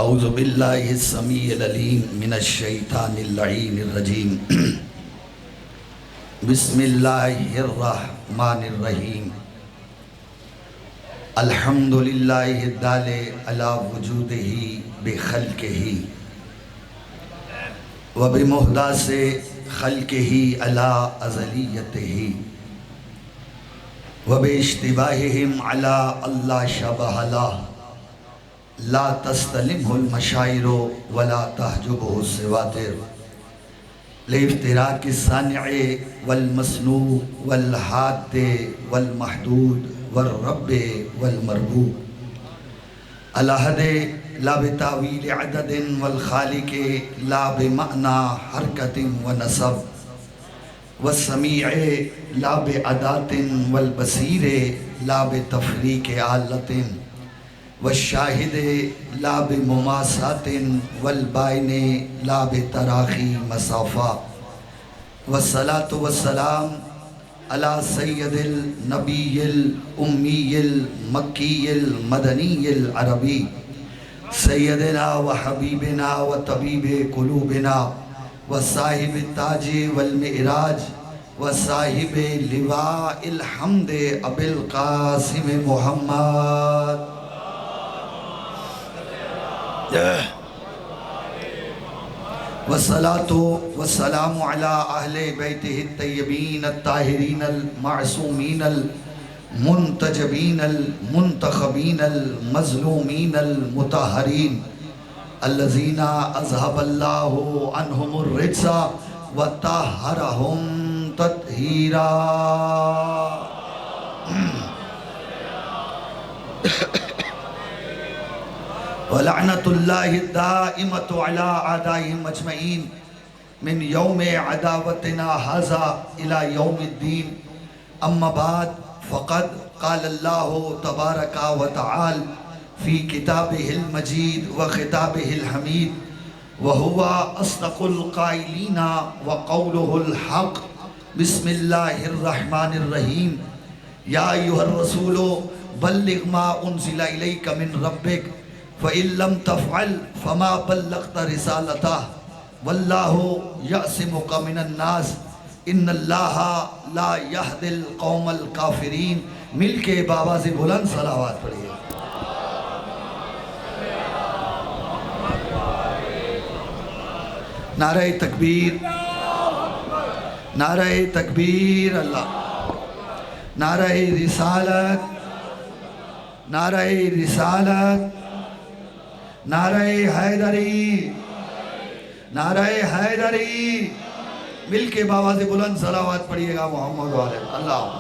اعوذ باللہ السمیع العلیم من الشیطان اللعین الرجیم بسم اللہ الرحمن الرحیم الحمدللہ الدال علی وجودہ بخلقہ وبمحدث خلقہ علی ازلیتہ وباشتباہہم علی اللہ شبہ لہ لا تستلمه المشاعر ولا تحجبه السواتر لافتراق الصانع والمصنوع والحاد والمحدود والرب والمربوب الأحد لا بتاویل عدد والخالق لا بمعنى حرکت ونصب والسمیع لا بعدات والبصیر لا بتفریق آلت والشاہد لا بمماسات والبائن لا بتراخی مسافہ والصلاة والسلام على سید النبی الامی المکی المدنی العربی سیدنا وحبیبنا وطبیب قلوبنا وصاحب التاج والمعراج وصاحب لواء الحمد ابی القاسم محمد والصلاة والسلام على أهل بيته الطيبين الطاهرين المعصومين المنتجبين المنتخبين المظلومين المطهرين الذين أذهب الله عنهم الرجس وطهرهم تطهيرا وَلَعْنَةُ اللَّهِ الدَّائِمَةُ عَلَىٰ أَعْدَائِهِمْ أَجْمَعِينَ مِنْ يَوْمِ عَدَاوَتِنَا هَذَا إِلَىٰ يَوْمِ الدِّينِ أَمَّا بَعْدُ فَقَدْ قَالَ اللَّهُ تَبَارَكَ وَتَعَالَى فِي كِتَابِهِ الْمَجِيدِ وَخِطَابِهِ الْحَمِيدِ وَهُوَ أَصْدَقُ الْقَائِلِينَ وَقَوْلُهُ الْحَقُّ بسم اللہ الرحمن الرحیم یا ایھا الرسول بلغ ما انزل الیک من ربک فَإِن لَمْ تَفْعَلْ فَمَا بَلَّغْتَ رِسَالَتَهُ وَاللَّهُ يَعْصِمُكَ مِنَ النَّاسِ إِنَّ اللَّهَ لَا يَهْدِي الْقَوْمَ الْكَافِرِينَ مل کے بآواز بلند صلوات پڑھئے نعرہ تکبیر نعرہ تکبیر اللہ نعرہ رسالت نعرہ رسالت نعرہ حیدری نعرہ حیدری مل کے بآواز بلند صلوات پڑھئے گا محمد علیہ اللہ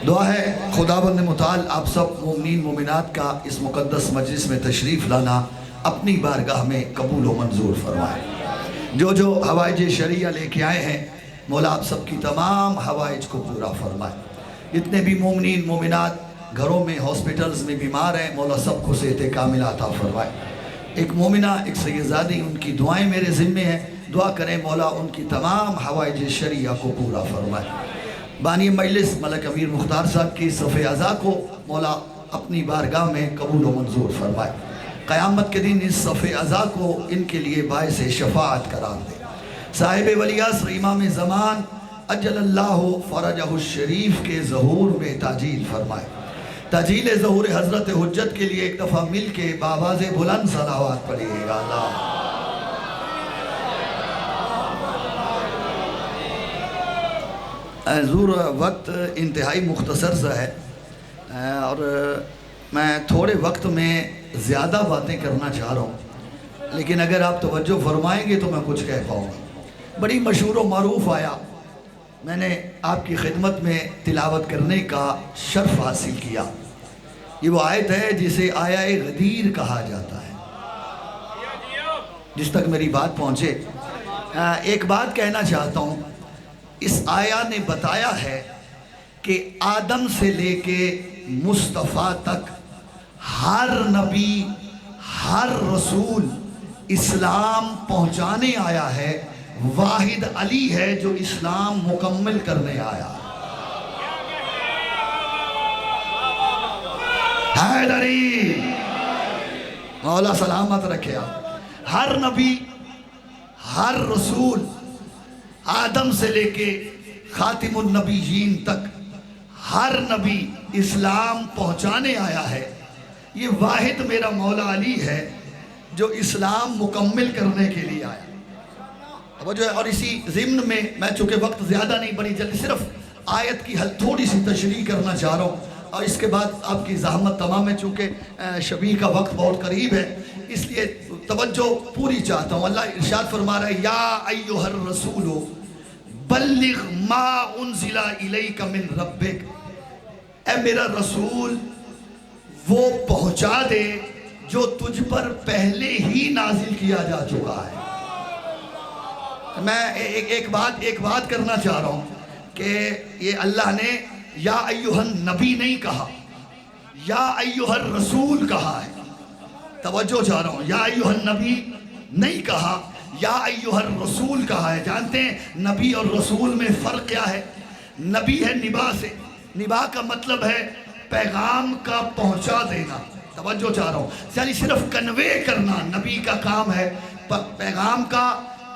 دعا ہے خداوند متعال آپ سب مومنین مومنات کا اس مقدس مجلس میں تشریف لانا اپنی بارگاہ میں قبول و منظور فرمائے جو حوائج شریعہ لے کے آئے ہیں مولا آپ سب کی تمام حوائج کو پورا فرمائے جتنے بھی مومنین مومنات گھروں میں ہاسپٹلز میں بیمار ہیں مولا سب کو صحت کاملہ عطا فرمائے ایک مومنہ ایک سیدزادی ان کی دعائیں میرے ذمے ہیں دعا کریں مولا ان کی تمام حوائج شریعہ کو پورا فرمائے بانی مجلس ملک امیر مختار صاحب کی صف اعضاء کو مولا اپنی بارگاہ میں قبول و منظور فرمائے قیامت کے دن اس صف اعضاء کو ان کے لیے باعث شفاعت قرار دے صاحب ولی عصر امام زمان اجل اللہ فرجہ الشریف کے ظہور میں تاجیل فرمائے تاجیل ظہور حضرت حجت کے لیے ایک دفعہ مل کے بآواز بلند صلوات پڑھئے گا اللہ حضور وقت انتہائی مختصر سا ہے اور میں تھوڑے وقت میں زیادہ باتیں کرنا چاہ رہا ہوں لیکن اگر آپ توجہ فرمائیں گے تو میں کچھ کہہ پاؤں گا بڑی مشہور و معروف آیا میں نے آپ کی خدمت میں تلاوت کرنے کا شرف حاصل کیا یہ وہ آیت ہے جسے آیہ غدیر کہا جاتا ہے جس تک میری بات پہنچے ایک بات کہنا چاہتا ہوں اس آیہ نے بتایا ہے کہ آدم سے لے کے مصطفیٰ تک ہر نبی ہر رسول اسلام پہنچانے آیا ہے واحد علی ہے جو اسلام مکمل کرنے آیا حیدری، مولا سلامت رکھے آپ۔ ہر نبی، ہر رسول، آدم سے لے کے خاتم النبیین تک ہر نبی اسلام پہنچانے آیا ہے۔ یہ واحد میرا مولا علی ہے جو اسلام مکمل کرنے کے لیے آیا۔ اور اسی ضمن میں میں چونکہ وقت زیادہ نہیں، بڑی جلدی صرف آیت کی تھوڑی سی تشریح کرنا چاہ رہا ہوں، اور اس کے بعد آپ کی زحمت تمام ہے، چونکہ شبیہ کا وقت بہت قریب ہے، اس لیے توجہ پوری چاہتا ہوں۔ اللہ ارشاد فرما رہا ہے، یا ایھا الرسول بلغ ما انزل الیک من ربک، اے میرا رسول وہ پہنچا دے جو تجھ پر پہلے ہی نازل کیا جا چکا ہے۔ میں ایک بات کرنا چاہ رہا ہوں کہ یہ اللہ نے یا ایھا النبی نہیں کہا، یا ایھا الرسول کہا ہے۔ توجہ چاہ رہا ہوں، یا ایھا النبی نہیں کہا، یا ایھا الرسول کہا ہے۔ جانتے ہیں نبی اور رسول میں فرق کیا ہے؟ نبی ہے نبا سے، نبا کا مطلب ہے پیغام کا پہنچا دینا۔ توجہ چاہ رہا ہوں، یعنی صرف کنوے کرنا نبی کا کام ہے، پیغام کا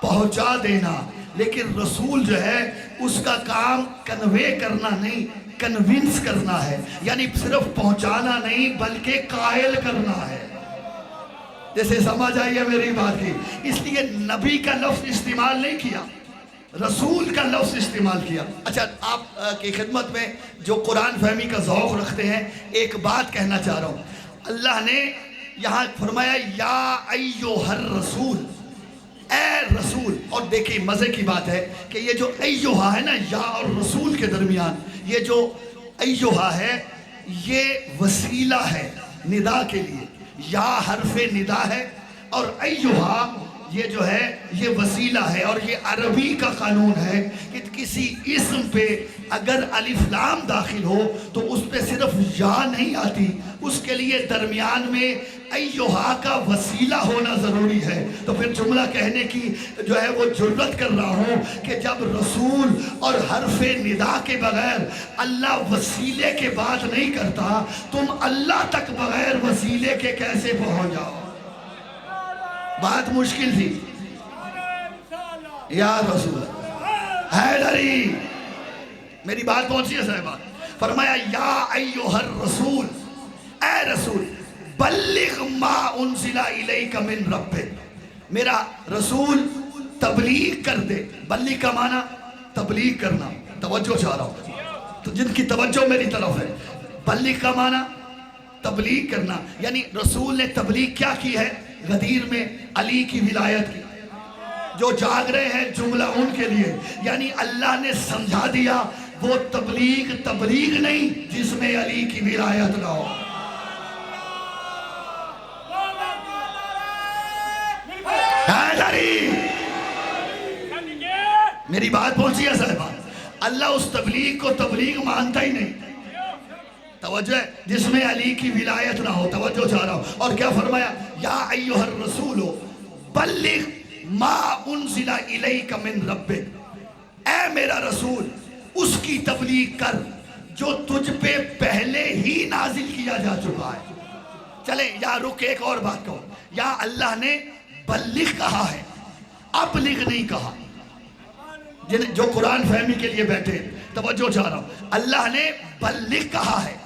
پہنچا دینا۔ لیکن رسول جو ہے اس کا کام کنوے کرنا نہیں، کنونس کرنا ہے، یعنی صرف پہنچانا نہیں بلکہ قائل کرنا ہے۔ جیسے سمجھ آئیے میری بات کی، اس لیے نبی کا لفظ استعمال نہیں کیا، رسول کا لفظ استعمال کیا۔ اچھا، آپ کی خدمت میں جو قرآن فہمی کا ذوق رکھتے ہیں، ایک بات کہنا چاہ رہا ہوں۔ اللہ نے یہاں فرمایا یا ایھا الرسول، اے رسول، اور دیکھیں مزے کی بات ہے کہ یہ جو ایھا ہے نا یا اور رسول کے درمیان، یہ جو ایھا ہے یہ وسیلہ ہے ندا کے لیے، یا حرف ندا ہے اور ایھا یہ جو ہے یہ وسیلہ ہے، اور یہ عربی کا قانون ہے کہ کسی اسم پہ اگر الف لام داخل ہو تو اس پہ صرف یا نہیں آتی، اس کے لیے درمیان میں ایھا کا وسیلہ ہونا ضروری ہے۔ تو پھر جملہ کہنے کی جو ہے وہ جرت کر رہا ہوں کہ جب رسول اور حرف ندا کے بغیر اللہ وسیلے کے بات نہیں کرتا، تم اللہ تک بغیر وسیلے کے کیسے پہنچ جاؤ؟ بات مشکل تھی۔ یا رسول حیدری، میری بات پہنچی ہے صاحبہ؟ فرمایا یا ایھا الرسول، اے رسول بلغ ما انزل الیک من ربک، میرا رسول تبلیغ کر دے۔ بلغ کا معنی تبلیغ کرنا۔ توجہ چاہ رہا ہوں تو جن کی توجہ میری طرف ہے، بلغ کا معنی تبلیغ کرنا، یعنی رسول نے تبلیغ کیا کی ہے؟ غدیر میں علی کی ولایت کی۔ جو جاگ رہے ہیں جملہ ان کے لیے، یعنی اللہ نے سمجھا دیا وہ تبلیغ نہیں جس میں علی کی ولایت نہ ہو۔ حیدری، میری بات پہنچی ہے صاحبہ؟ اللہ اس تبلیغ کو تبلیغ مانتا ہی نہیں۔ توجہ ہے، جس میں علی کی ولایت نہ ہو۔ توجہ چاہ رہا ہوں، اور کیا فرمایا؟ یا ایھا الرسول بلغ ما انزل الیک من ربک، اے میرا رسول اس کی تبلیغ کر جو تجھ پہ پہلے ہی نازل کیا جا چکا ہے۔ چلیں یا رک ایک اور بات کہو، یا اللہ نے بلغ کہا ہے، ابلغ نہیں کہا۔ جو قرآن فہمی کے لیے بیٹھے، توجہ چاہ رہا ہوں، اللہ نے بلغ کہا ہے،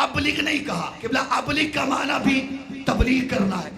ابلغ نہیں کہا۔ کہ ابلغ کا معنی بھی تبلیغ کرنا ہے،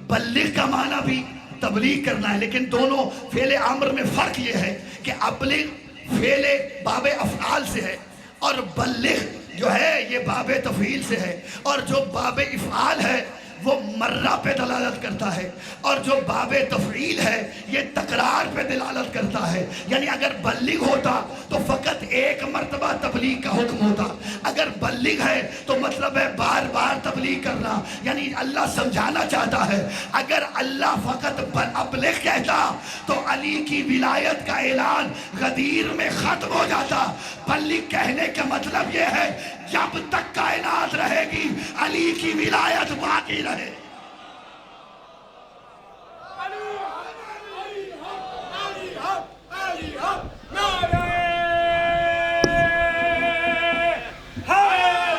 بلغ کا معنی بھی تبلیغ کرنا ہے، لیکن دونوں فعل امر میں فرق یہ ہے کہ ابلغ فعل باب افعال سے ہے، اور بلغ جو ہے یہ باب تفعیل سے ہے، اور جو باب افعال ہے وہ مرہ پہ دلالت کرتا ہے، اور جو باب تفعیل ہے یہ تکرار پہ دلالت کرتا ہے۔ یعنی اگر بلغ ہوتا تو فقط ایک مرتبہ تبلیغ کا حکم ہوتا، اگر بلغ ہے تو مطلب ہے بار بار تبلیغ کرنا، یعنی اللہ سمجھانا چاہتا ہے۔ اگر اللہ فقط ابلغ کہتا تو علی کی ولایت کا اعلان غدیر میں ختم ہو جاتا۔ بلغ کہنے کا مطلب یہ ہے جب تک کائنات رہے گی علی کی ولایت باقی رہے۔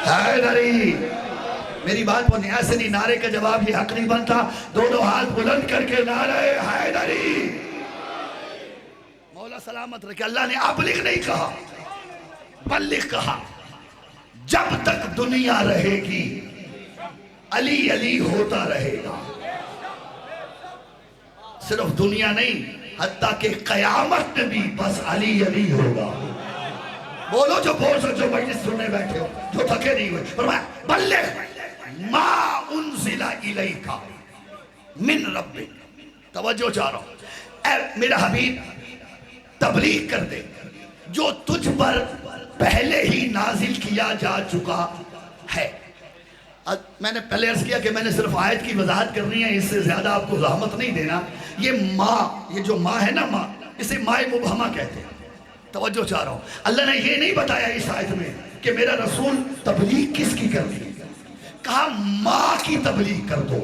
حیدری، میری بات پر ایسے نہیں، نعرے کا جواب یہ حق نہیں بنتا دونوں ہاتھ بلند کر کے نعرہ حیدری۔ مولا سلامت رکھے، اللہ نے ابلغ نہیں کہا، بلغ کہا۔ جب تک دنیا رہے گی علی علی ہوتا رہے گا، صرف دنیا نہیں حتیٰ کہ قیامت میں بھی بس علی علی ہوگا۔ بولو جو بول سکتے جو مجلس سننے بیٹھے ہو، جو تھکے نہیں ہوئے، فرمایا بلغ ما انزل الیک من ربک۔ توجہ چاہ رہا ہوں، اے میرا حبیب تبلیغ کر دے جو تجھ پر پہلے ہی نازل کیا جا چکا ہے۔ میں نے پہلے عرض کیا کہ میں نے صرف آیت کی وضاحت کرنی ہے، اس سے زیادہ آپ کو زحمت نہیں دینا۔ یہ ماں، یہ جو ماں ہے نا، ماں، اسے ماء مبہمہ کہتے ہیں۔ توجہ چاہ رہا ہوں، اللہ نے یہ نہیں بتایا اس آیت میں کہ میرا رسول تبلیغ کس کی کرنی ہے، کہا ماں کی تبلیغ کر دو۔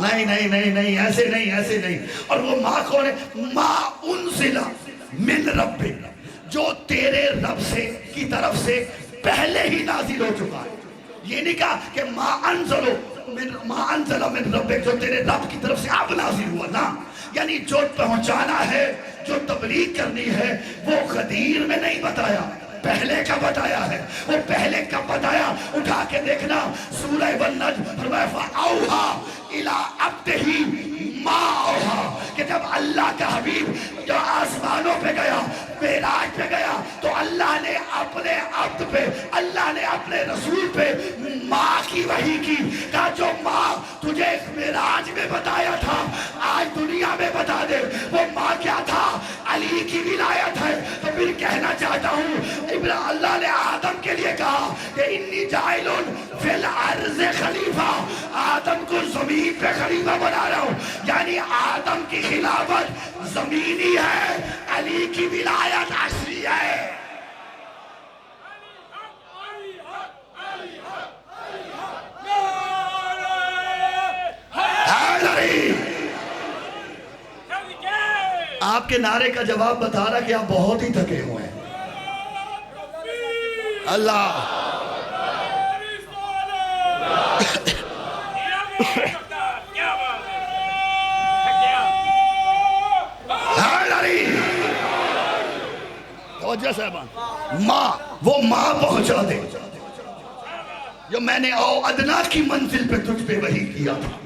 نہیں نہیں نہیں نہیں، ایسے نہیں، ایسے نہیں۔ اور وہ ماں کون ہے؟ ماں انزل من ربک، جو تیرے رب سے کی طرف سے پہلے ہی نازل ہو چکا ہے۔ یہ نہیں کہا کہ ما انزل من ربک، جو تیرے رب کی طرف سے اب نازل ہوا نا، یعنی جو پہنچانا ہے، جو تبلیغ کرنی ہے، وہ غدیر میں نہیں بتایا، پہلے کا بتایا ہے۔ وہ پہلے کا بتایا، اٹھا کے دیکھنا سورہ والنجم، فرمایا فَأَوْحَى إِلَىٰ عَبْدِهِ مَا أَوْحَىٰ، کہ جب اللہ کا حبیب جو آسمانوں پہ گیا، معراج پہ گیا، تو اللہ نے اپنے عبد پہ، اللہ نے اپنے رسول پہ ماں کی وحی کی، کہا جو ماں تجھے معراج میں بتایا تھا آج دنیا میں بتا دے۔ وہ ماں کیا تھا؟ علی کی ولایت ہے۔ تو پھر کہنا چاہتا ہوں، اللہ نے آدم کے لیے کہا کہ انی جاعل فی الارض خلیفہ، آدم کو زمین پہ خلیفہ بنا رہا ہوں، یعنی آدم کی خلافت زمینی ہے، علی کی ولایت عرشی ہے۔ آپ کے نعرے کا جواب بتا رہا کہ آپ بہت ہی تھکے ہوئے ہیں۔ اللہ توجہ صاحبان، ماں، وہ ماں پہنچا دے جو میں نے او ادنا کی منزل پہ تجھ پہ وحی کیا تھا۔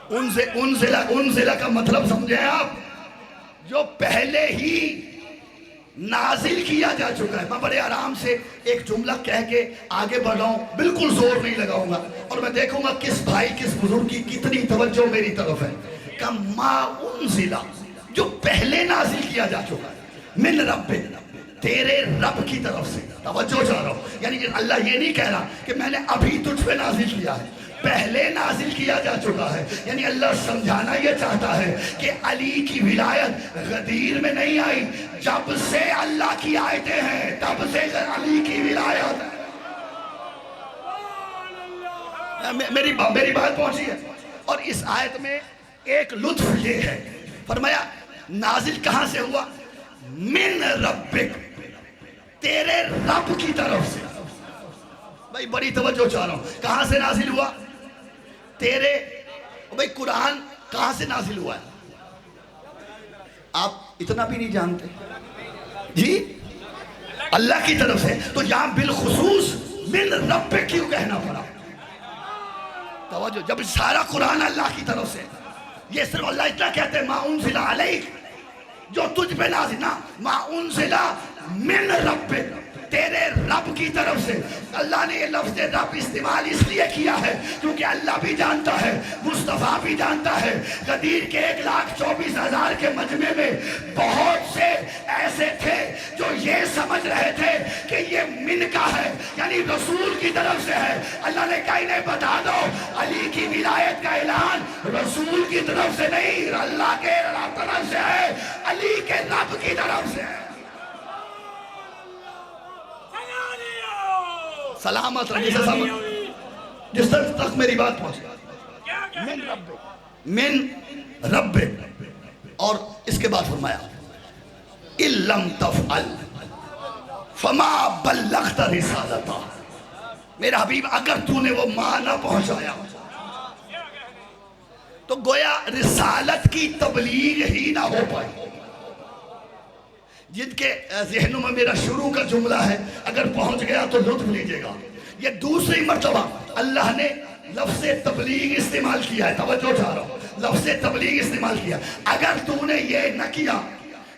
انزلہ کا مطلب سمجھیں آپ، جو پہلے ہی نازل کیا جا چکا ہے۔ میں بڑے آرام سے ایک جملہ کہہ کے آگے بڑھ رہا ہوں، بالکل زور نہیں لگاؤں گا، اور میں دیکھوں گا کس بھائی کس بزرگ کی کتنی توجہ میری طرف ہے۔ کہ ما انزلہ، جو پہلے نازل کیا جا چکا ہے، من رب، تیرے رب کی طرف سے۔ توجہ چاہ رہا ہوں، یعنی اللہ یہ نہیں کہہ رہا کہ میں نے ابھی تجھ پہ نازل کیا ہے، پہلے نازل کیا جا چکا ہے۔ یعنی اللہ سمجھانا یہ چاہتا ہے کہ علی کی ولایت غدیر میں نہیں آئی، جب سے اللہ کی آیتیں ہیں تب سے علی کی ولایت ہے۔ میری بات پہنچی ہے۔ اور اس آیت میں ایک لطف یہ ہے، فرمایا نازل کہاں سے ہوا؟ من ربک، تیرے رب کی طرف سے۔ بھائی بڑی توجہ چاہ رہا ہوں، کہاں سے نازل ہوا؟ تیرے، بھائی قرآن کہاں سے نازل ہوا ہے؟ آپ اتنا بھی نہیں جانتے جی؟ اللہ کی طرف سے۔ تو یہاں بالخصوص من رب کیوں کہنا پڑا؟ توجہ، جب سارا قرآن اللہ کی طرف سے، یہ صرف اللہ اتنا کہتے ہیں ما انزل علیک، جو تجھ پہ نازل، نہ ما انزل من ربک، تیرے رب کی طرف سے۔ اللہ نے یہ لفظ رب استعمال اس لیے کیا ہے کیونکہ اللہ بھی جانتا ہے، مصطفیٰ بھی جانتا ہے، غدیر کے 1,24,000 کے مجمع میں بہت سے ایسے تھے جو یہ سمجھ رہے تھے کہ یہ من کا ہے، یعنی رسول کی طرف سے ہے۔ اللہ نے کہا انہیں بتا دو علی کی ولایت کا اعلان رسول کی طرف سے نہیں، اللہ کے طرف سے ہے، علی کے رب کی طرف سے ہے۔ سلامت رہے جس تک میری بات پہنچے۔ من رب، اور اس کے بعد فرمایا اِن لَمْ تَفْعَلْ فَمَا بَلَّغْتَ رِسَالَتَهُ، میرا حبیب اگر تو نے وہ ماں نہ پہنچایا تو گویا رسالت کی تبلیغ ہی نہ ہو پائی. جن کے ذہنوں میں میرا شروع کا جملہ ہے اگر پہنچ گیا تو لطف لیجئے گا. یہ دوسری مرتبہ اللہ نے لفظ تبلیغ استعمال کیا ہے. توجہ چاہ رہا ہوں, لفظ تبلیغ استعمال کیا. اگر تو نے یہ نہ کیا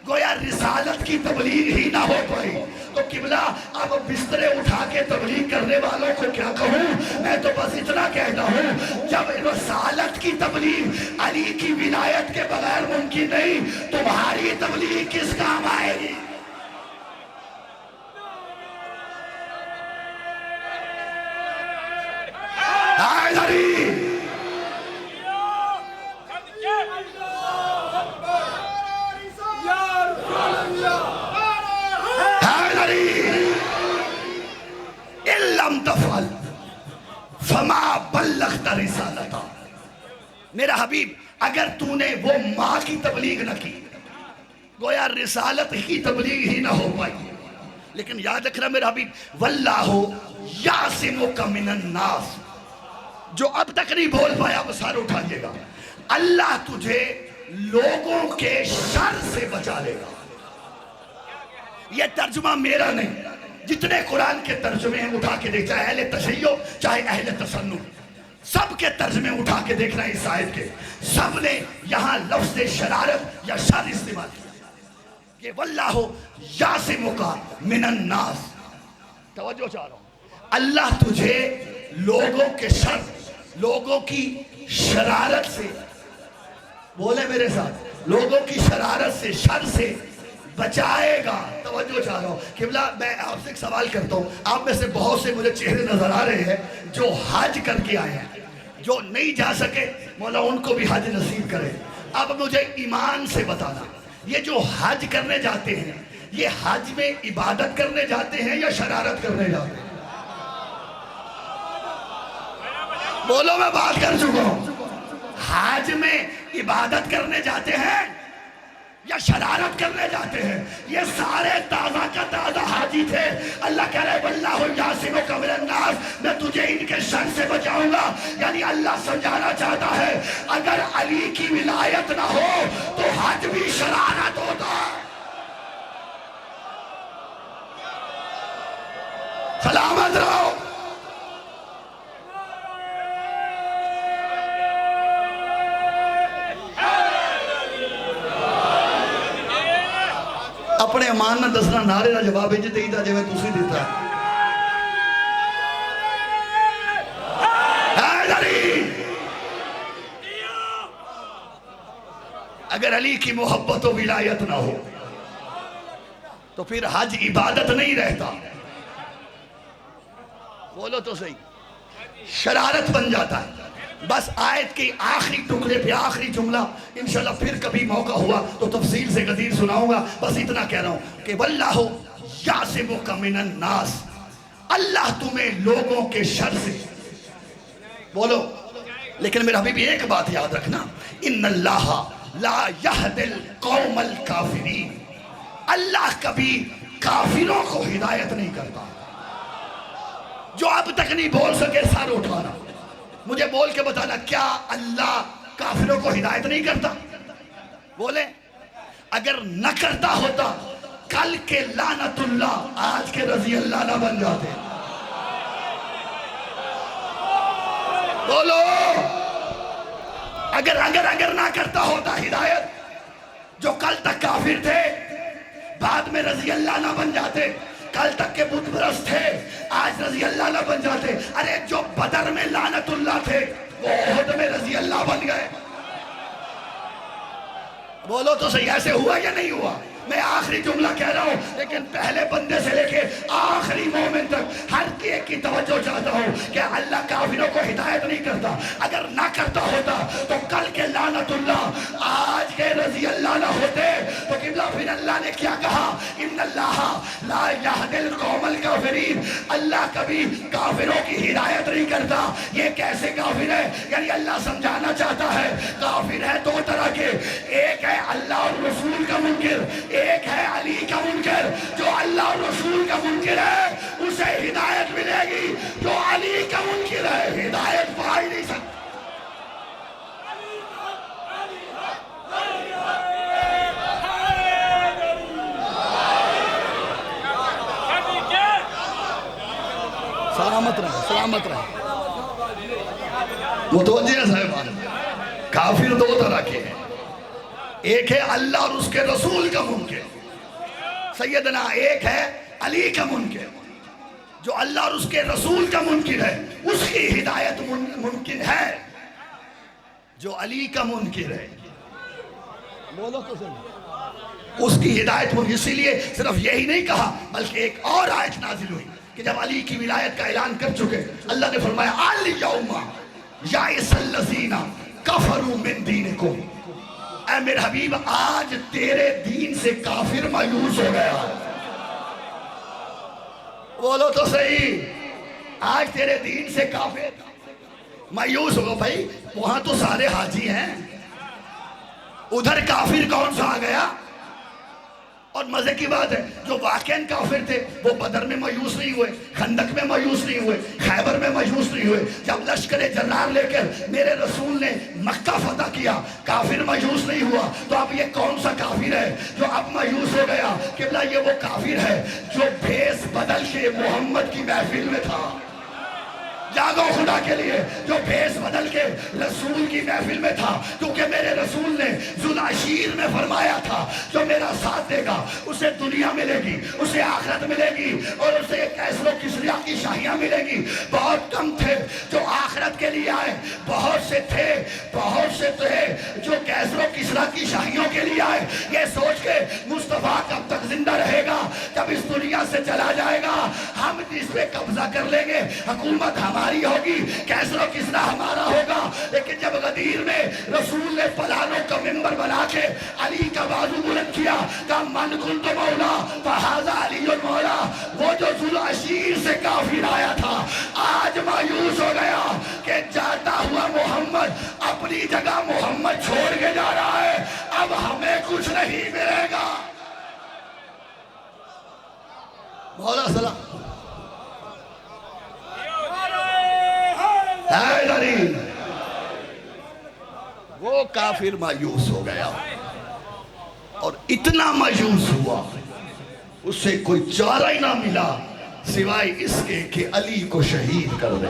گویا رسالت کی تبلیغ ہی نہ ہو پائی. تو قبلہ اب بسترے اٹھا کے تبلیغ کرنے والوں کو کیا کہوں؟ میں تو بس اتنا کہتا ہوں, جب رسالت کی تبلیغ علی کی ولایت کے بغیر ممکن نہیں, تمہاری تبلیغ کس کام آئے گی؟ فما بلغت رسالتا. میرا حبیب اگر تو نے وہ ماں کی تبلیغ نہ کی گویا رسالت کی تبلیغ ہی نہ ہو پائی. لیکن یاد رکھنا میرا حبیب, واللہ یعصمک من الناس, جو اب تک نہیں بول پایا وہ سارے اٹھائیے گا, اللہ تجھے لوگوں کے شر سے بچا لے گا. یہ ترجمہ میرا نہیں, جتنے قرآن کے ترجمے ہیں اٹھا کے دیکھ, چاہے اہل تشیع چاہے اہل تصنع, سب کے ترجمے اٹھا کے دیکھنا اس آیت کے, سب نے یہاں لفظ شرارت یا شر استعمال کیا. کہ واللہ یعصمک من الناس, توجہ چاہ رہا ہوں, اللہ تجھے لوگوں کے شر, لوگوں کی شرارت سے, بولے میرے ساتھ, لوگوں کی شرارت سے, شر سے بچائے گا. توجہ چاہ رہا ہوں. قبلہ میں آپ سے ایک سوال کرتا ہوں, آپ میں سے بہت سے مجھے چہرے نظر آ رہے ہیں جو حج کر کے آئے ہیں, جو نہیں جا سکے مولا ان کو بھی حج نصیب کرے. اب مجھے ایمان سے بتانا, یہ جو حج کرنے جاتے ہیں یہ حج میں عبادت کرنے جاتے ہیں یا شرارت کرنے جاتے ہیں؟ بولو, میں بات کر چکا ہوں. حج میں عبادت کرنے جاتے ہیں یا شرارت کرنے جاتے ہیں؟ یہ سارے تازہ کا تازہ حاجی تھے. اللہ کہہ رہے واللہ یعصمک من الناس, میں تجھے ان کے شر سے بچاؤں گا. یعنی اللہ سمجھانا چاہتا ہے اگر علی کی ولایت نہ ہو تو حج بھی شرارت ہوتا ہے. سلامت رہو. اپنے امان نہ دسنا, نعرے نہ جواب ہی جتے ہی تھا جوے تُسی دیتا ہے. اگر علی کی محبت و ولایت نہ ہو تو پھر حج عبادت نہیں رہتا. بولو تو صحیح, شرارت بن جاتا ہے. بس آیت کے آخری ٹکڑے پہ آخری جملہ انشاءاللہ پھر کبھی موقع ہوا تو تفصیل سے غزیر سناؤں گا. بس اتنا کہہ رہا ہوں کہ واللہ یعصمک من الناس, اللہ تمہیں لوگوں کے شر سے, بولو. لیکن میرا حبیب ایک بات یاد رکھنا, ان اللہ لا یہدی القوم الکافرین, اللہ کبھی کافروں کو ہدایت نہیں کرتا. جو اب تک نہیں بول سکے سر اٹھانا, مجھے بول کے بتانا کیا اللہ کافروں کو ہدایت نہیں کرتا؟ بولے, اگر نہ کرتا ہوتا کل کے لعنت اللہ آج کے رضی اللہ نہ بن جاتے. بولو, اگر نہ کرتا ہوتا ہدایت, جو کل تک کافر تھے بعد میں رضی اللہ نہ بن جاتے, کل تک کے بت پرست تھے آج رضی اللہ نہ بن جاتے. ارے جو بدر میں لعنت اللہ تھے وہ احد میں رضی اللہ بن گئے. بولو تو صحیح, ایسے ہوا یا نہیں ہوا؟ میں آخری جملہ کہہ رہا ہوں لیکن پہلے بندے سے لے کے آخری مومن تک ہر ایک کی توجہ چاہتا ہوں کہ اللہ کافروں کو ہدایت نہیں کرتا. اگر نہ کرتا ہوتا تو کل کے لعنت اللہ آج کے رضی اللہ نہ ہوتے. تو قبلہ پھر اللہ نے کیا کہا, ان اللہ لا یہدی القوم الکافرین, اللہ کبھی کافروں کی ہدایت نہیں کرتا. یہ کیسے کافر ہے؟ یعنی اللہ سمجھانا چاہتا ہے کافر ہے دو طرح کے, ایک ہے اللہ اور رسول کا منکر, ایک ہے علی کا منکر. جو اللہ اور رسول کا منکر ہے اسے ہدایت ملے گی, جو سلامت رہے، سلامت رہے۔ متوجہ صاحبان، کافر دو طرح کے ہیں، ایک ہے اللہ اور اس کے رسول کا منکر، سیدنا ایک ہے علی کا منکر۔ جو اللہ اور اس کے رسول کا منکر ہے اس کی ہدایت ممکن ہے، جو علی کا منکر ہے بولو تو صحیح۔ اس کی ہدایت ممکن۔ اسی لیے صرف یہی نہیں کہا بلکہ ایک اور آیت نازل ہوئی کہ جب علی کی ولایت کا اعلان کر چکے اللہ نے فرمایا الیوم یئس الذین کفروا من دینکم، اے میرے حبیب آج تیرے دین سے کافر مایوس ہو گیا۔ بولو تو صحیح، آج تیرے دین سے کافر مایوس ہو۔ بھائی وہاں تو سارے حاجی ہیں، ادھر کافر کون سا آ گیا؟ اور مزے کی بات ہے جو واقعاً کافر تھے وہ بدر میں مایوس نہیں ہوئے، خندق میں مایوس نہیں ہوئے، خیبر میں مایوس نہیں ہوئے۔ جب لشکر جرار لے کر میرے رسول نے مکہ فتح کیا کافر مایوس نہیں ہوا۔ تو اب یہ کون سا کافر ہے جو اب مایوس ہو گیا؟ قبلہ یہ وہ کافر ہے جو بھیس بدل کے محمد کی محفل میں تھا۔ جاگو خدا کے لیے، جو بھیس بدل کے رسول کی محفل میں تھا، کیونکہ میرے رسول نے ذوالعشیر میں فرمایا تھا جو میرا ساتھ دے گا اسے دنیا ملے گی، اسے آخرت ملے گی، اور اسے کیسر و کسریٰ کی شاہیاں ملے گی۔ بہت کم تھے جو آخرت کے لیے آئے، بہت سے تھے جو کیسر و کسریٰ کی شاہیوں کے لیے آئے، یہ سوچ کے مصطفیٰ کب تک زندہ رہے گا؟ جب اس دنیا سے چلا جائے گا ہم اس پہ قبضہ کر لیں گے، حکومت ہماری ہوگی، کیسر و کسریٰ ہمارا ہوگا۔ لیکن جب غدیر میں رسول نے پلانوں کا منبر بنا کے علی کا بازو بلند کیا، کہا من کنت مولا فہذا علی المولا، وہ جو ذوالعشیر سے کافر آیا تھا آج مایوس ہو گیا کہ جاتا ہوا محمد اپنی جگہ محمد چھوڑ کے جا رہا ہے، اب ہمیں کچھ نہیں ملے گا۔ مولا سلام وہ کافر مایوس ہو گیا، اور اتنا مایوس ہوا اسے کوئی چارہ ہی نہ ملا سوائے اس کے کہ علی کو شہید کر دے۔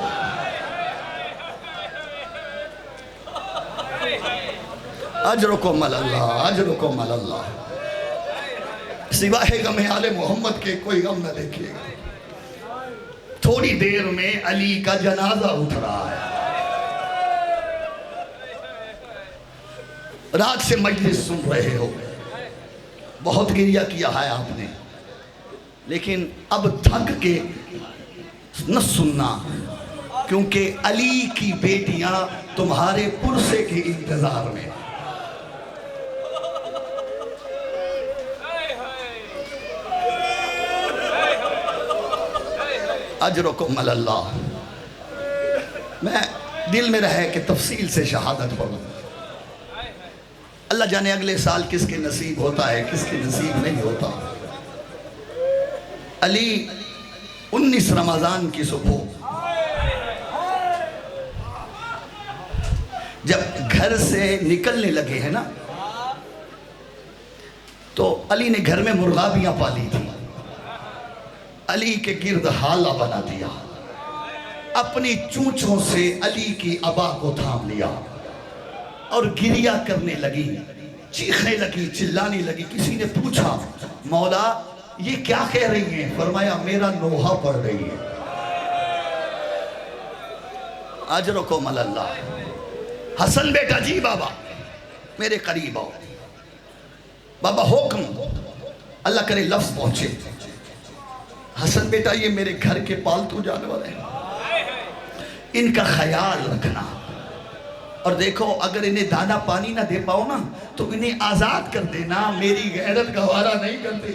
اجرکم اللہ، اجرکم اللہ۔ سوائے غم آل محمد کے کوئی غم نہ دیکھیے گا۔ تھوڑی دیر میں علی کا جنازہ اٹھ رہا ہے، رات سے مجلس سن رہے ہو، بہت گریہ کیا ہے آپ نے، لیکن اب تھک کے نہ سننا، کیونکہ علی کی بیٹیاں تمہارے پرسے کے انتظار میں۔ اجرکم اللہ۔ میں دل میں رہے کہ تفصیل سے شہادت پڑھوں، اللہ جانے اگلے سال کس کے نصیب ہوتا ہے کس کے نصیب نہیں ہوتا۔ علی 19 رمضان کی صبح جب گھر سے نکلنے لگے ہیں نا، تو علی نے گھر میں مرغابیاں پالی تھی، علی کے گرد حالہ بنا دیا، اپنی چونچوں سے علی کی عبا کو تھام لیا اور گریہ کرنے لگی، چیخنے لگی، چلانے لگی۔ کسی نے پوچھا مولا یہ کیا کہہ رہی ہیں؟ فرمایا میرا نوحہ پڑھ رہی ہے۔ اجرکم اللہ۔ حسن بیٹا جی بابا میرے قریب آؤ، بابا حکم، اللہ کرے لفظ پہنچے۔ حسن بیٹا یہ میرے گھر کے پالتو جانور ہیں، ان کا خیال رکھنا، اور دیکھو اگر انہیں دانا پانی نہ دے پاؤ نا تو انہیں آزاد کر دینا، میری غیرت گوارا نہیں کرتی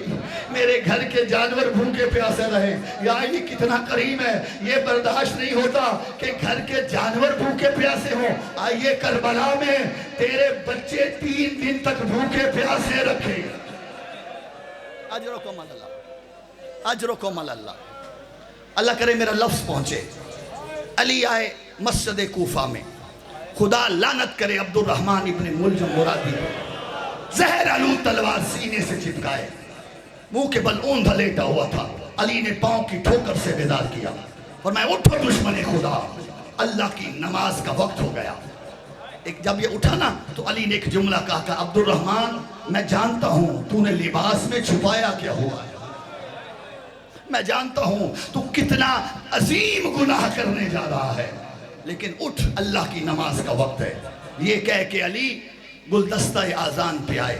میرے گھر کے جانور بھوکے پیاسے رہے۔ یا یہ کتنا کریم ہے، یہ برداشت نہیں ہوتا کہ گھر کے جانور بھوکے پیاسے ہوں۔ آئیے کربلا میں تیرے بچے 3 دن تک بھوکے پیاسے رکھے۔ اجرکم اللہ، اجرکم اللہ۔ اللہ کرے میرا لفظ پہنچے۔ علی آئے مسجد کوفہ میں، خدا لعنت کرے عبد الرحمن ابن ملجم مرادی، زہر آلود تلوار سینے سے چپکائے، منہ کے بل اوندھا لیٹا ہوا تھا۔ علی نے پاؤں کی ٹھوکر سے بیدار کیا، فرمایا اٹھو دشمن خدا، اللہ کی نماز کا وقت ہو گیا۔ ایک جب یہ اٹھا نا تو علی نے ایک جملہ کہا کہ عبد الرحمن میں جانتا ہوں تو نے لباس میں چھپایا کیا ہوا ہے، میں جانتا ہوں تو کتنا عظیم گناہ کرنے جا رہا ہے، لیکن اٹھ اللہ کی نماز کا وقت ہے۔ یہ کہہ کے علی گلدستہ اذان پہ آئے۔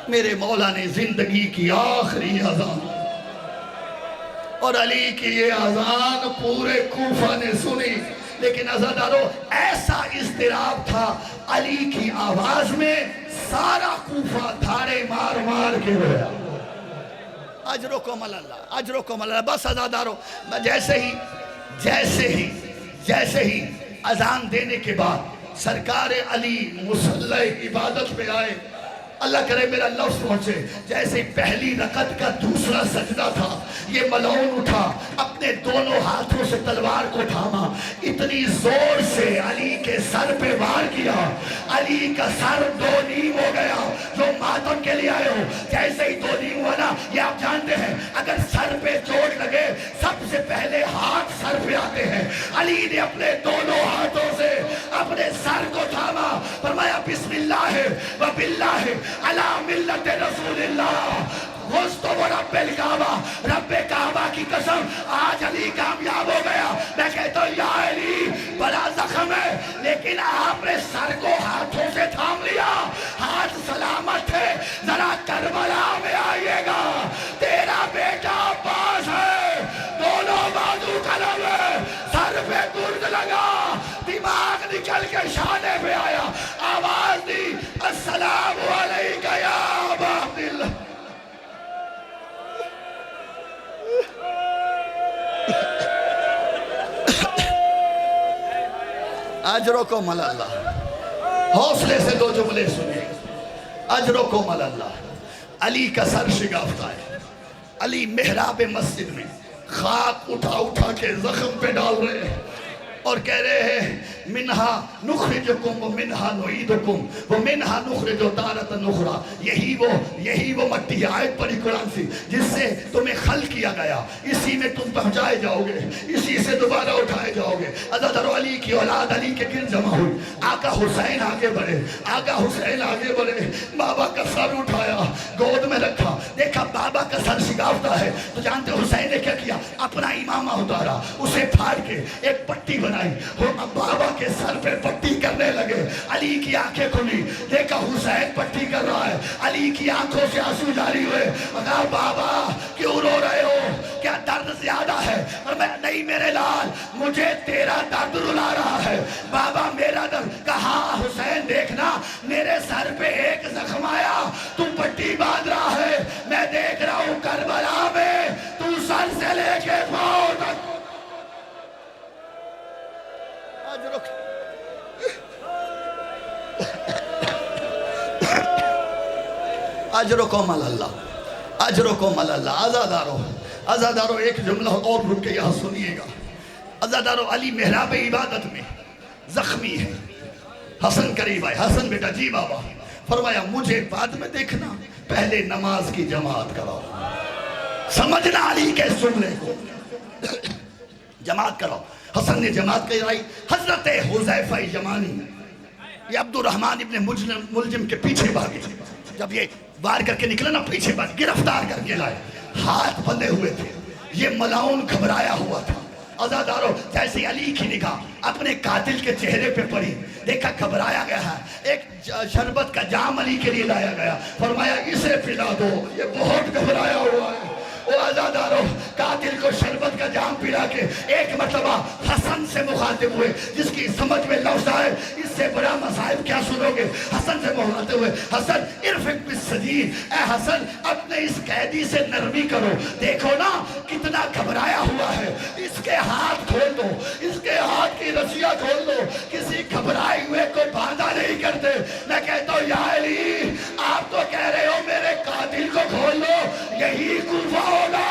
میرے مولا نے زندگی کی آخری اذان، اور علی کی یہ اذان پورے کوفہ نے سنی، لیکن عزادارو ایسا اضطراب تھا علی کی آواز میں، سارا کوفہ دھاڑے مار مار کے رویا۔ اجرکم اللہ، اجرکم اللہ۔ بس عزادارو جیسے ہی اذان دینے کے بعد سرکار علی مصلی عبادت پہ آئے، اللہ کرے میرا لفظ پہنچے، جیسے پہلی رکعت کا دوسرا سجدہ تھا، یہ ملعون اٹھا، اپنے دونوں ہاتھوں سے تلوار کو تھاما، اتنی زور سے علی کے سر پہ وار کیا، علی کا سر دو نیم ہو گیا۔ جو ماتم کے لیے آئے ہو، جیسے ہی دو نیم ہوا نا، یہ آپ جانتے ہیں اگر سر پہ چوٹ لگے سب سے پہلے ہاتھ سر پہ آتے ہیں۔ علی نے اپنے دونوں ہاتھوں سے اپنے سر کو تھاما، فرمایا بسم اللہ و باللہ علی ملت رسول اللہ، غصتو و رب الکعبہ، رب کعبہ کی قسم آج علی کامیاب ہو گیا۔ میں کہتا ہوں یا علی بڑا زخم ہے، لیکن آپ نے سر کو ہاتھوں سے تھام لیا، ہاتھ سلامت تھے۔ ذرا کربلا میں آئیے گا، تیرا بیٹا عباس ہے، دونوں بازو قلم ہے، سر پہ گرد لگا، دماغ نکل کے شانے پہ آیا، آواز دی السلام علیکہ یا ابا عبداللہ۔ اجرکم اللہ، حوصلے سے دو جملے سنیے، اجرکم اللہ۔ علی کا سر شگافتہ ہے، علی محراب مسجد میں خاک اٹھا اٹھا کے زخم پہ ڈال رہے ہیں اور کہہ رہے ہیں منہا نخرجکم و منہا نعیدکم و منہا نخرج تارۃ اخری۔ یہی وہ مٹی آیت پڑھی قرآن سے جس سے تمہیں خلق کیا گیا، اسی میں تم پہنچائے جاؤ گے، اسی سے دوبارہ اٹھائے جاؤ گے۔ عزادارو علی کی اولاد علی کے گرد جمع ہوئی، آقا حسین آگے بڑھے، آقا حسین آگے بڑھے، بابا کا سر اٹھایا، گود میں رکھا، دیکھا بابا کا سر شگافتہ ہے، تو جانتے حسین نے کیا کیا؟ اپنا امامہ اتارا، اسے پھاڑ کے ایک پٹی بنائی، بابا کے سر پہ پٹی کرنے لگے۔ علی کی آنکھیں کھلی، دیکھا حسین پٹی کر رہا ہے، علی کی آنکھوں سے آنسو جاری ہوئے، کہا بابا کیوں رو رہے ہو، کیا درد زیادہ ہے؟ اور میں نہیں میرے لال، مجھے تیرا درد رلا رہا ہے، بابا میرا درد۔ کہا حسین دیکھنا میرے سر پہ ایک زخم آیا، تو پٹی باندھ رہا ہے، میں دیکھ رہا ہوں کربلا میں تو سر سے لے کے پاؤں تک۔ اجرکم اللہ، اجرکم اللہ۔ عزادارو ایک جملہ اور رک کے یہاں سنیے گا۔ عزادارو علی محراب عبادت میں زخمی ہے، حسن قریب آئے، حسن بیٹا جی بابا، فرمایا مجھے بعد میں دیکھنا، پہلے نماز کی جماعت کراؤ۔ سمجھنا علی کے جملے کو، جماعت کراؤ۔ حسن نے جماعت کرائی، حضرت حذیفہ یمانی یہ عبد الرحمن ابن ملجم کے پیچھے بھاگے، جب یہ وار کر کے نکلا نا پیچھے بھاگ، گرفتار کر کے لائے، ہاتھ بندھے ہوئے تھے، یہ ملعون گھبرایا ہوا تھا۔ عزادارو جیسے علی کی نگاہ اپنے قاتل کے چہرے پہ پڑی، دیکھا گھبرایا گیا ہے، ایک شربت کا جام علی کے لیے لایا گیا، فرمایا اسے پلا دو، یہ بہت گھبرایا ہوا ہے۔ وہ عزادارو قاتل کو شربت کا جام پلا کے ایک مرتبہ حسن سے مخاطب ہوئے، جس کی سمجھ میں لفظ آئے اس سے بڑا مصائب کیا سنو گے۔ حسن سے مخاطب ہوئے، حسن ارفق بالسجین، اے حسن اپنے اس قیدی سے نرمی کرو، دیکھو نا کتنا گھبرایا ہوا ہے، اس کے ہاتھ کھول دو، اس کے ہاتھ کی رسیاں کھول دو، کسی گھبرائے ہوئے کو باندھا نہیں کرتے۔ میں کہتا ہوں یا علی آپ تو کہہ رہے ہو میرے قاتل کو کھول دو، یہی کوفہ ہوگا،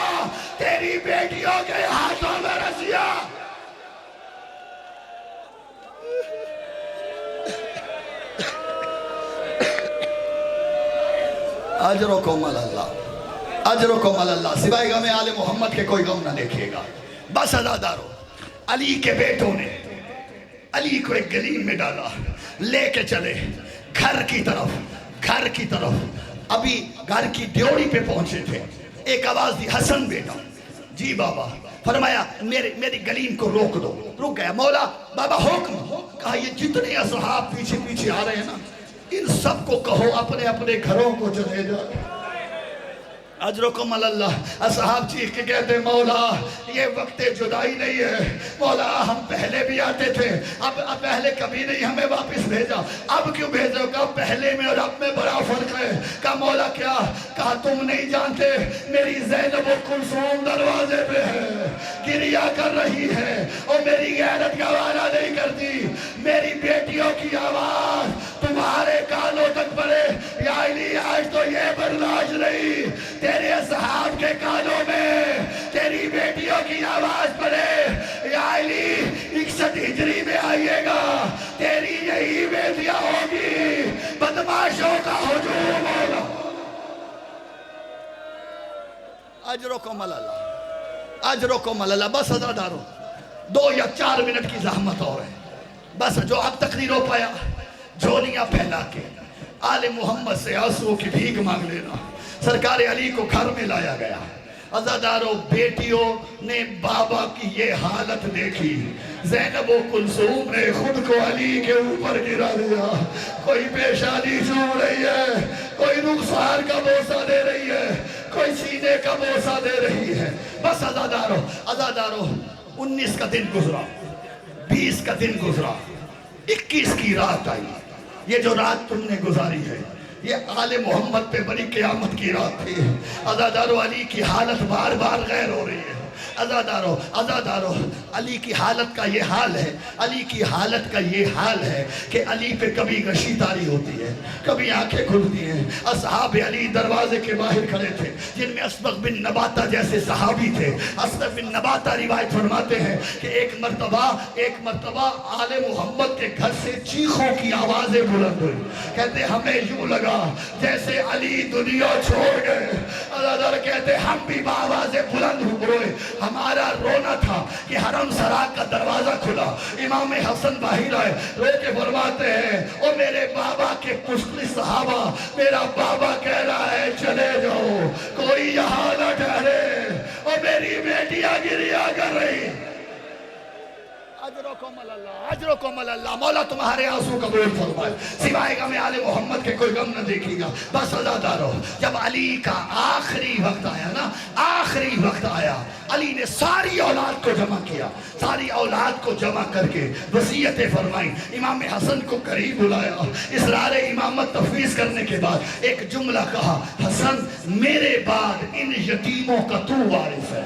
تیری بیٹیوں کے ہاتھوں میں رسیاں۔ اجرکم اللہ، اجرکم اللہ۔ سوائے غم آل محمد کے کوئی غم نہ دیکھیے گا۔ بس عزادارو علی کے بیٹوں نے علی کو ایک گلیم میں ڈالا، لے کے چلے گھر کی طرف ابھی گھر کی ڈیوڑی پہ پہنچے تھے، ایک آواز دی، حسن بیٹا، جی بابا، فرمایا میری گلیم کو روک دو، رک گیا، مولا بابا حکم، کہا یہ جتنے اصحاب پیچھے پیچھے آ رہے ہیں نا، ان سب کو کہو اپنے اپنے گھروں کو چلے جائے۔ اجرکم اللہ، اصحاب چیخ کے کہتے ہیں مولا یہ وقت جدائی نہیں ہے، مولا ہم پہلے بھی آتے تھے، اب پہلے کبھی نہیں ہمیں واپس بھیجا، اب کیوں بھیجو؟ کہا پہلے میں اور اب میں بڑا فرق ہے۔ کہا مولا کیا؟ کہا تم نہیں جانتے میری زینب و کلثوم دروازے پہ ہے، گریا کر رہی ہے اور میری غیرت گوارا نہیں کرتی، میری بیٹیوں کی آواز تمہارے کانوں تک پڑے، یا علی آج تو یہ برداشت نہیں، تیرے اصحاب کے کانوں میں تیری بیٹیوں کی آواز پڑے، یا علی 61 ہجری میں آئیے گا، تیری یہی بیٹیاں ہوگی، بدماشوں کا ہجوم ہوگا۔ اجرکم اللہ، اجرکم اللہ۔ بس عزادارو 2 یا 4 منٹ کی زحمت اور ہے، بس جو اب تقریر ہو پایا، جھولیاں پھیلا کے آل محمد سے آنسو کی بھیک مانگ لینا۔ سرکار علی کو گھر میں لایا گیا، عزادارو بیٹیوں نے بابا کی یہ حالت دیکھی، زینب و کلثوم نے خود کو علی کے اوپر گرا دیا، کوئی پیشانی چھو رہی ہے، کوئی رخسار کا بوسہ دے رہی ہے، کوئی سینے کا بوسہ دے رہی ہے۔ بس عزادارو 19 کا دن گزرا، 20 کا دن گزرا، 21 کی رات آئی۔ یہ جو رات تم نے گزاری ہے یہ آل محمد پہ بڑی قیامت کی رات تھی۔ عزادارو علی کی حالت بار بار غیر ہو رہی ہے۔ عزادارو علی کی حالت کا یہ حال ہے، علی کی حالت کا یہ حال ہے کہ علی پہ کبھی غشی تاری ہوتی ہے، کبھی آنکھیں کھلتی ہیں۔ اصحاب علی دروازے کے باہر کھڑے تھے، جن میں اسبغ بن نباتہ جیسے صحابی تھے۔ اسبغ بن نباتہ روایت فرماتے ہیں کہ ایک مرتبہ آل محمد کے گھر سے چیخوں کی آوازیں بلند ہوئی، کہتے ہمیں یوں لگا جیسے علی دنیا چھوڑ گئے۔ عزادارو کہتے ہم بھی بآوازیں بلند ہوئے، ہمارا رونا تھا کہ حرم سرا کا دروازہ کھلا، امام حسن باہر آئے، رو کے فرماتے ہیں او میرے بابا کے پشکل صحابہ، میرا بابا کہہ رہا ہے چلے جاؤ، کوئی یہاں نہ ٹھہرے، اور میری بیٹیاں گریا کر رہی۔ اجرکم اللہ، مولا تمہارے آنسو قبول فرمائے، سوائے غم آل محمد کے کوئی غم نہ دیکھے گا۔ بس عزادارو جب علی کا آخری وقت آیا نا، آخری وقت آیا، علی نے ساری اولاد کو جمع کیا، ساری اولاد کو جمع کر کے وصیتیں فرمائیں، امام حسن کو قریب بلایا، اصرار امامت تفویض کرنے کے بعد ایک جملہ کہا، حسن میرے بعد ان یتیموں کا تو وارث ہے۔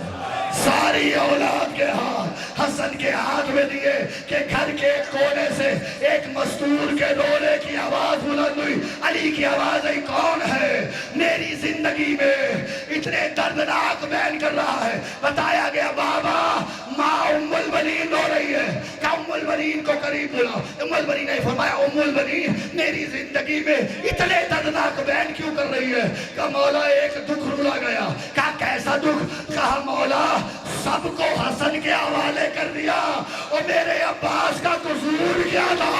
ساری اولاد کے ہاتھ حسن کے ہاتھ میں دیے کہ گھر کے ایک کونے سے ایک مستور کے رونے کی آواز بلند ہوئی، علی کی آواز ہے، کون ہے میری زندگی میں اتنے دردناک بیان کر رہا ہے؟ بتایا گیا بابا ماں ام البنین رو رہی ہے، کہ ام البنین کو قریب بلا۔ ام البنین نے فرمایا ام البنین میری زندگی میں اتنے دردناک بیان کیوں کر رہی ہے؟ کہ مولا ایک دکھ رلا گیا۔ کہا کیسا دکھ؟ کہا مولا سب کو حسن کے حوالے کر دیا، اور میرے عباس کا قصور کیا تھا؟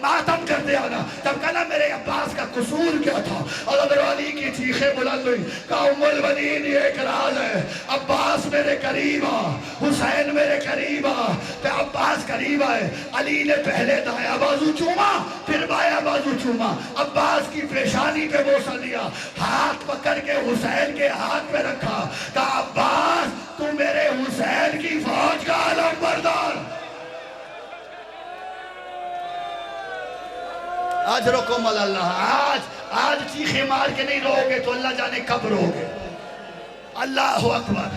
ماتم کر دیا نا، جب کہنا میرے عباس کا قصور کیا تھا؟ اور اگر علی کی چیخیں بلند ہوئی، کہا ام البنین یہ ایک راز ہے، عباس میرے قریب آ، حسین میرے قریب آ، تو عباس قریب آئے، علی نے پہلے دایا بازو چوما، پھر بایاں بازو چوما، عباس کی پیشانی پہ بوسہ دیا، ہاتھ پکڑ کے حسین کے ہاتھ پہ رکھا، کہا عباس تو میرے حسین کی فوج کا علم بردار۔ اجرکم اللہ، آج چیخے مار کے نہیں رو گے تو اللہ جانے کب رو گے۔ اللہ اکبر۔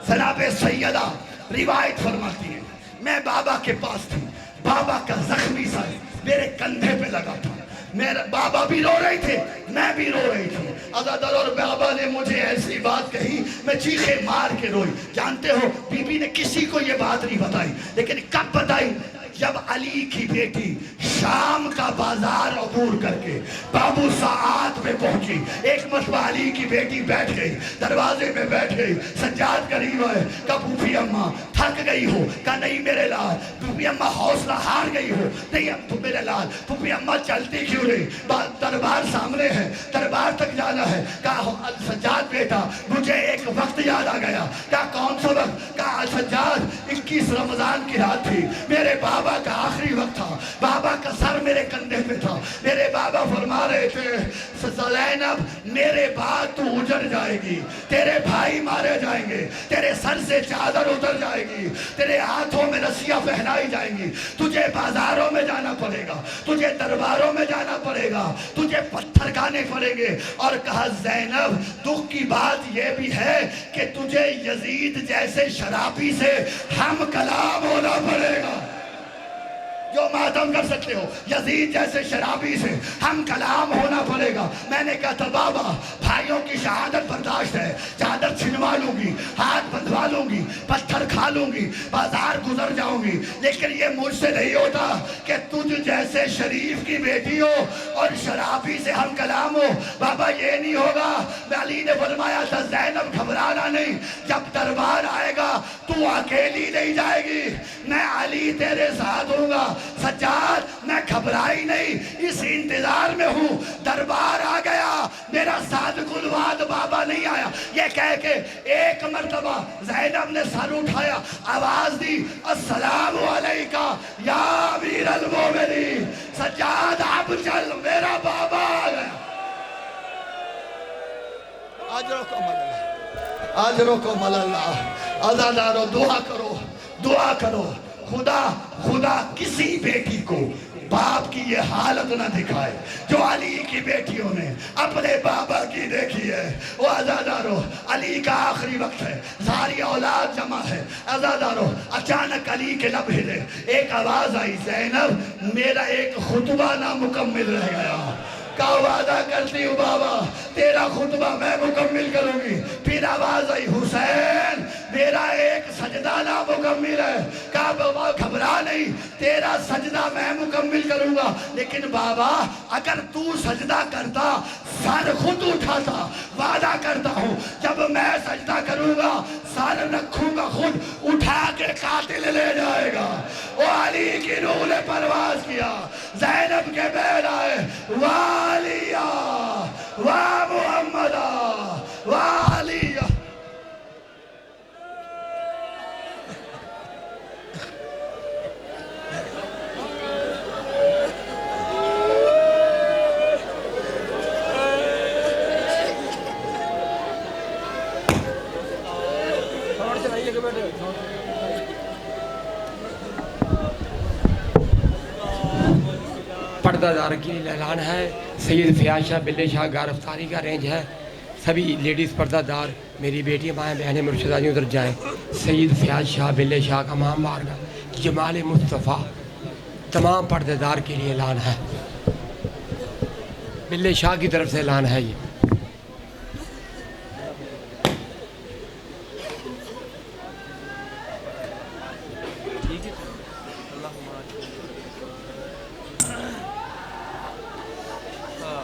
جناب سیدہ روایت فرماتی ہے میں بابا کے پاس تھی، بابا کا زخمی سر میرے کندھے پہ لگا تھا، میرے بابا بھی رو رہے تھے، میں بھی رو رہی تھی۔ عزادارو اور بابا نے مجھے ایسی بات کہی، میں چیخے مار کے روئی۔ جانتے ہو بی بی نے کسی کو یہ بات نہیں بتائی، لیکن کب بتائی؟ جب علی کی بیٹی شام کا بازار عبور کر کے بابو ساعت میں پہنچی. ایک مرتبہ علی کی بیٹی بیٹھ گئی, دروازے میں بیٹھ گئی, سجاد قریب ہے. کہا پھوپھی اماں تھک گئی ہو؟ کہا نہیں میرے لال. پھوپھی اماں حوصلہ ہار گئی ہو؟ نہیں اب میرے لال. پھوپھی اماں چلتی کیوں نہیں؟ دربار سامنے ہے, دربار تک جانا ہے. کہا سجاد بیٹا مجھے ایک وقت یاد آ گیا. کہا کون سا وقت؟ کہا سجاد 21 رمضان کی رات تھی, میرے بابا کا آخری وقت تھا, بابا کا سر میرے کندھے پہ تھا. میرے بابا فرما رہے تھے زینب میرے بعد تو اجڑ جائے گی, تیرے بھائی مارے جائیں گے, تیرے سر سے چادر اتر جائے گی, تیرے ہاتھوں میں رسیاں پہنائی جائیں گی, تجھے بازاروں میں جانا پڑے گا, تجھے درباروں میں جانا پڑے گا, تجھے پتھر کھانے پڑیں گے. اور کہا زینب دکھ کی بات یہ بھی ہے کہ تجھے یزید جیسے شرابی سے ہم کلام ہونا پڑے گا. جو ماتم کر سکتے ہو, یزید جیسے شرابی سے ہم کلام ہونا پڑے گا. میں نے کہا تھا بابا بھائیوں کی شہادت برداشت ہے, چادر چھنوا لوں گی, ہاتھ بندھوا لوں گی, پتھر کھا لوں گی, بازار گزر جاؤں گی, لیکن یہ مجھ سے نہیں ہوتا کہ تجھ جیسے شریف کی بیٹی ہو اور شرابی سے ہم کلام ہو. بابا یہ نہیں ہوگا. علی نے فرمایا تھا زینب گھبرانا نہیں, جب دربار آئے گا تو اکیلی نہیں جائے گی, میں علی تیرے ساتھ ہوں گا. سجاد میں گھبرائی نہیں, اس انتظار میں ہوں. دربار آ گیا, میرا صادق الوعد بابا نہیں آیا. یہ کہہ کے ایک مرتبہ زینب نے سر اٹھایا, آواز دی السلام علیکہ یا امیر المومنین. سجاد اب چل, میرا بابا آ گیا. اجرکم اللہ. عزادارو دعا کرو, دعا کرو, خدا کسی بیٹی کو باپ کی یہ حالت نہ دکھائے جو علی کی بیٹیوں نے اپنے بابا کی دیکھی ہے. وہ عزادارو علی کا آخری وقت ہے, ساری اولاد جمع ہے. عزادارو اچانک علی کے لب ہلے, ایک آواز آئی زینب میرا ایک خطبہ نامکمل رہ گیا. کا وعدہ کرتی ہوں بابا تیرا خطبہ میں مکمل کروں گی. پھر آواز آئی حسین میرا ایک سجدہ نامکمل ہے. کہا بابا گھبرا نہیں, تیرا سجدہ میں مکمل کروں گا, لیکن بابا اگر تو سجدہ کرتا سر خود اٹھاتا. وعدہ کرتا ہوں جب میں سجدہ کروں گا سر رکھوں گا خود اٹھا کے قاتل لے جائے گا. وہ علی کی روح نے پرواز کیا, زینب کے بیل آئے, والیہ وا محمدہ والیہ. پردہ دار کی اعلان ہے. سید فیاض شاہ بلے شاہ گرفتاری کا رینج ہے. سبھی لیڈیز پردہ دار میری بیٹی مائیں بہنیں مرشدانی ادھر جائیں. سید فیاض شاہ بلے شاہ کا مام بارگاہ جمال مصطفیٰ تمام پردہ دار کے لیے اعلان ہے. بلے شاہ کی طرف سے اعلان ہے. یہ